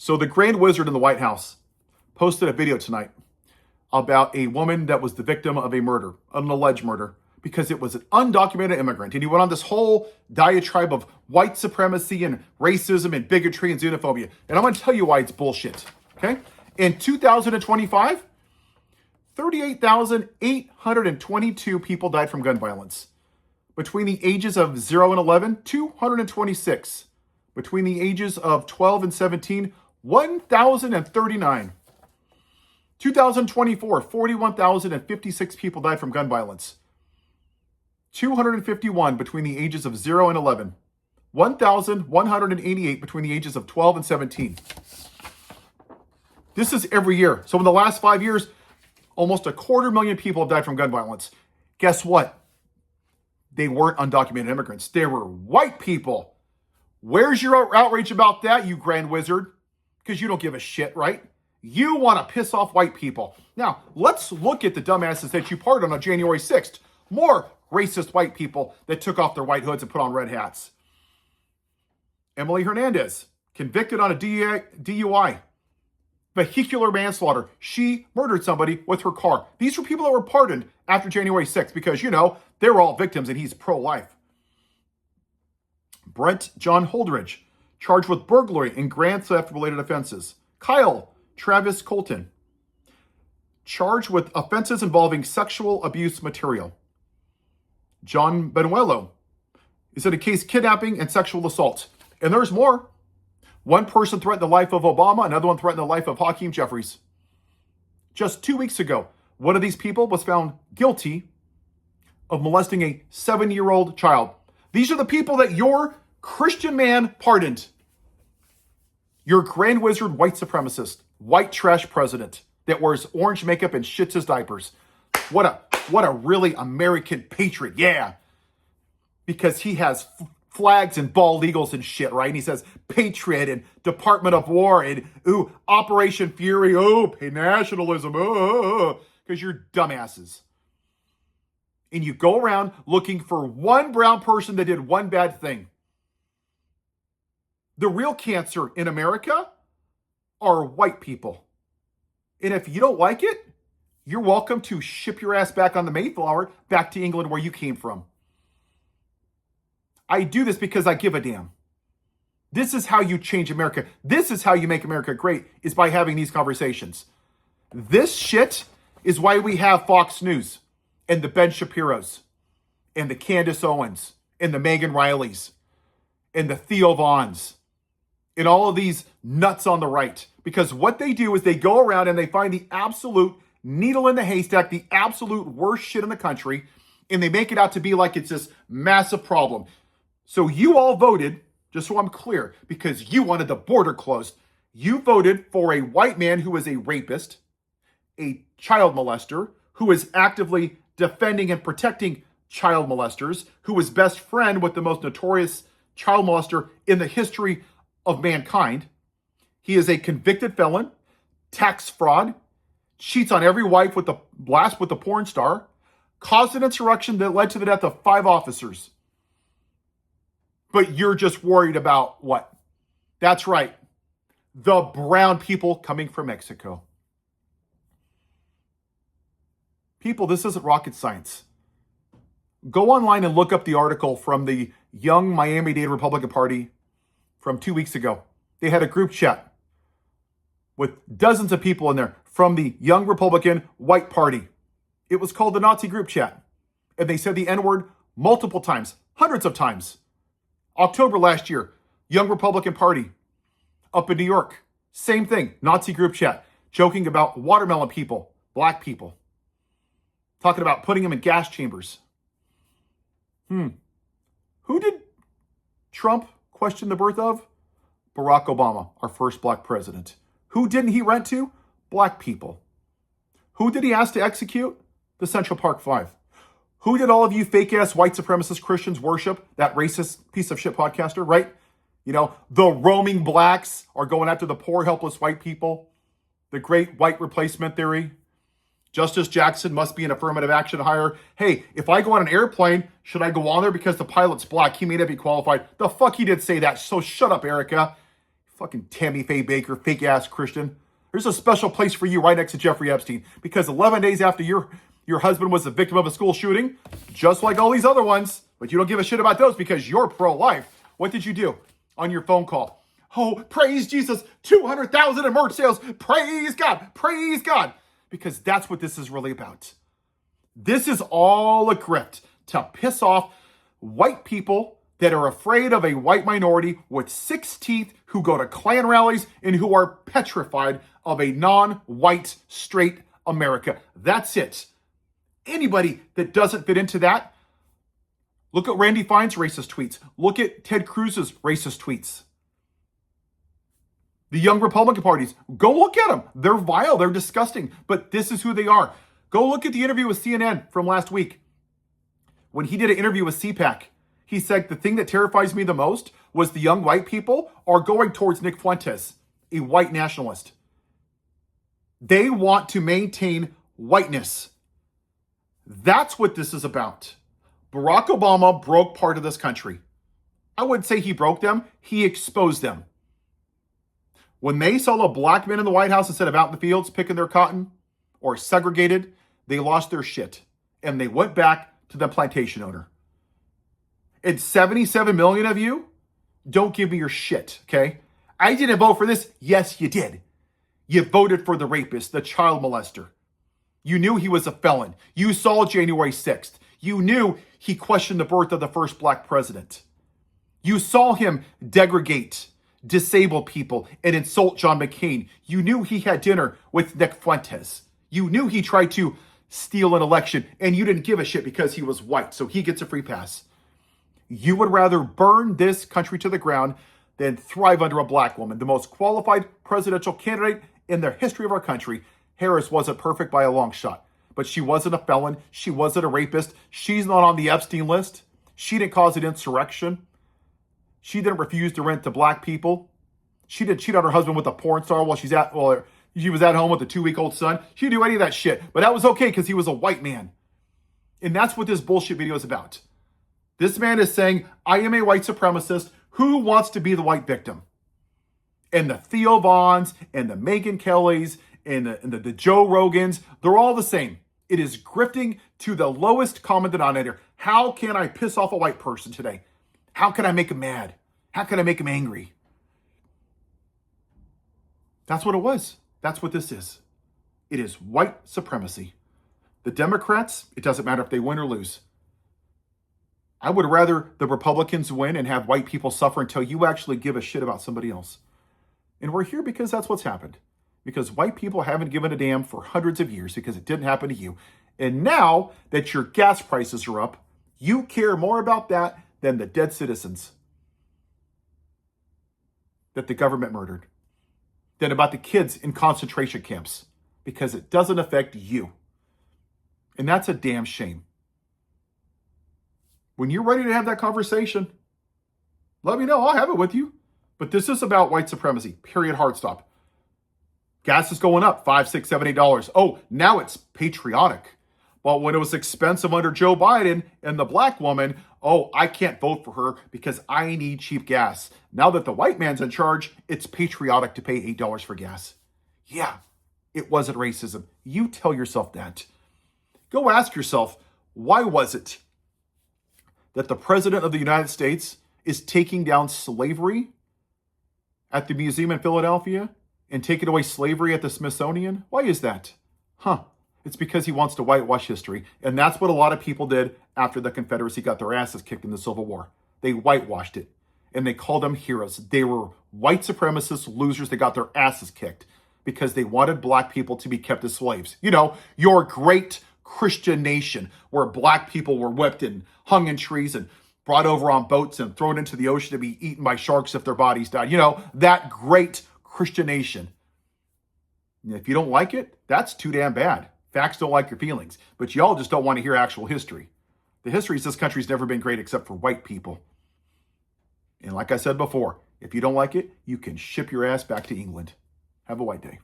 So the Grand Wizard in the White House posted a video tonight about a woman that was the victim of a murder, an alleged murder, because it was an undocumented immigrant. And he went on this whole diatribe of white supremacy and racism and bigotry and xenophobia. And I'm going to tell you why it's bullshit. Okay? In 2025, 38,822 people died from gun violence. Between the ages of 0 and 11, 226. Between the ages of 12 and 17, 1,039. 2024, 41,056 people died from gun violence. 251 between the ages of 0 and 11. 1,188 between the ages of 12 and 17. This is every year. So in the last 5 years, almost 250,000 people have died from gun violence. Guess what? They weren't undocumented immigrants. They were white people. Where's your outrage about that, you Grand Wizard? Because you don't give a shit, right? You want to piss off white people. Now, let's look at the dumbasses that you pardoned on January 6th. More racist white people that took off their white hoods and put on red hats. Emily Hernandez, convicted on a DUI. Vehicular manslaughter. She murdered somebody with her car. These were people that were pardoned after January 6th because, they were all victims and he's pro-life. Brent John Holdridge, charged with burglary and grand theft related offenses. Kyle Travis Colton, charged with offenses involving sexual abuse material. John Benuelo is in a case kidnapping and sexual assault. And there's more. One person threatened the life of Obama, another one threatened the life of Hakeem Jeffries. Just 2 weeks ago, one of these people was found guilty of molesting a 7-year-old child. These are the people that your Christian man pardoned. Your Grand Wizard white supremacist, white trash president that wears orange makeup and shits his diapers. What a really American patriot. Yeah. Because he has flags and bald eagles and shit, right? And he says patriot and Department of War and Operation Fury. Nationalism. Because you're dumbasses. And you go around looking for one brown person that did one bad thing. The real cancer in America are white people. And if you don't like it, you're welcome to ship your ass back on the Mayflower back to England where you came from. I do this because I give a damn. This is how you change America. This is how you make America great, is by having these conversations. This shit is why we have Fox News and the Ben Shapiros and the Candace Owens and the Megan Rileys and the Theo Vaughns and all of these nuts on the right. Because what they do is they go around and they find the absolute needle in the haystack, the absolute worst shit in the country, and they make it out to be like it's this massive problem. So you all voted, just so I'm clear, because you wanted the border closed. You voted for a white man who is a rapist, a child molester, who is actively defending and protecting child molesters, who is best friend with the most notorious child molester in the history of mankind. He is a convicted felon, tax fraud, cheats on every wife with the blast with the porn star, caused an insurrection that led to the death of 5 officers. But you're just worried about what? That's right. The brown people coming from Mexico. People, this isn't rocket science. Go online and look up the article from the young Miami-Dade Republican Party from 2 weeks ago. They had a group chat with dozens of people in there from the young Republican white party. It was called the Nazi group chat. And they said the N-word multiple times, hundreds of times. October last year, young Republican Party up in New York. Same thing, Nazi group chat, joking about watermelon people, black people. Talking about putting them in gas chambers. Who did Trump question the birth of? Barack Obama, our first black president. Who didn't he rent to? Black people. Who did he ask to execute? The Central Park Five. Who did all of you fake-ass white supremacist Christians worship? That racist piece of shit podcaster, right? The roaming blacks are going after the poor, helpless white people. The great white replacement theory. Justice Jackson must be an affirmative action hire. Hey, if I go on an airplane, should I go on there because the pilot's black? He may not be qualified. The fuck he did say that. So shut up, Erica. Fucking Tammy Faye Baker, fake ass Christian. There's a special place for you right next to Jeffrey Epstein, because 11 days after your husband was the victim of a school shooting, just like all these other ones, but you don't give a shit about those because you're pro-life. What did you do on your phone call? Oh, praise Jesus, 200,000 in merch sales. Praise God, praise God. Because that's what this is really about. This is all a grift to piss off white people that are afraid of a white minority with 6 teeth who go to Klan rallies and who are petrified of a non-white, straight America. That's it. Anybody that doesn't fit into that, look at Randy Fine's racist tweets. Look at Ted Cruz's racist tweets. The young Republican parties, go look at them. They're vile, they're disgusting, but this is who they are. Go look at the interview with CNN from last week. When he did an interview with CPAC, he said the thing that terrifies me the most was the young white people are going towards Nick Fuentes, a white nationalist. They want to maintain whiteness. That's what this is about. Barack Obama broke part of this country. I wouldn't say he broke them, he exposed them. When they saw a black man in the White House instead of out in the fields picking their cotton or segregated, they lost their shit and they went back to the plantation owner. And 77 million of you, don't give me your shit, okay? I didn't vote for this. Yes, you did. You voted for the rapist, the child molester. You knew he was a felon. You saw January 6th. You knew he questioned the birth of the first black president. You saw him degrade, disable people, and insult John McCain. You knew he had dinner with Nick Fuentes. You knew he tried to steal an election, and you didn't give a shit because he was white, so he gets a free pass. You would rather burn this country to the ground than thrive under a black woman, the most qualified presidential candidate in the history of our country. Harris wasn't perfect by a long shot, but she wasn't a felon. She wasn't a rapist. She's not on the Epstein list. She didn't cause an insurrection. She didn't refuse to rent to black people. She didn't cheat on her husband with a porn star while she was at home with a 2-week-old son. She didn't do any of that shit, but that was okay because he was a white man. And that's what this bullshit video is about. This man is saying, I am a white supremacist who wants to be the white victim. And the Theo Vaughns and the Megyn Kellys and the Joe Rogans, they're all the same. It is grifting to the lowest common denominator. How can I piss off a white person today? How can I make him mad? How can I make him angry? That's what it was. That's what this is. It is white supremacy. The Democrats, it doesn't matter if they win or lose. I would rather the Republicans win and have white people suffer until you actually give a shit about somebody else. And we're here because that's what's happened. Because white people haven't given a damn for hundreds of years because it didn't happen to you. And now that your gas prices are up, you care more about that than the dead citizens that the government murdered, than about the kids in concentration camps, because it doesn't affect you. And that's a damn shame. When you're ready to have that conversation, let me know. I'll have it with you. But this is about white supremacy. Period. Hard stop. Gas is going up $5, $6, $7, $8. Oh, now it's patriotic. But when it was expensive under Joe Biden and the black woman, oh, I can't vote for her because I need cheap gas. Now that the white man's in charge, it's patriotic to pay $8 for gas. Yeah, it wasn't racism. You tell yourself that. Go ask yourself, why was it that the president of the United States is taking down slavery at the museum in Philadelphia and taking away slavery at the Smithsonian? Why is that? It's because he wants to whitewash history. And that's what a lot of people did after the Confederacy got their asses kicked in the Civil War. They whitewashed it and they called them heroes. They were white supremacist losers that got their asses kicked because they wanted black people to be kept as slaves. You know, your great Christian nation where black people were whipped and hung in trees and brought over on boats and thrown into the ocean to be eaten by sharks if their bodies died. You know, that great Christian nation. And if you don't like it, that's too damn bad. Facts don't like your feelings, but y'all just don't want to hear actual history. The history is this country's never been great except for white people. And like I said before, if you don't like it, you can ship your ass back to England. Have a white day.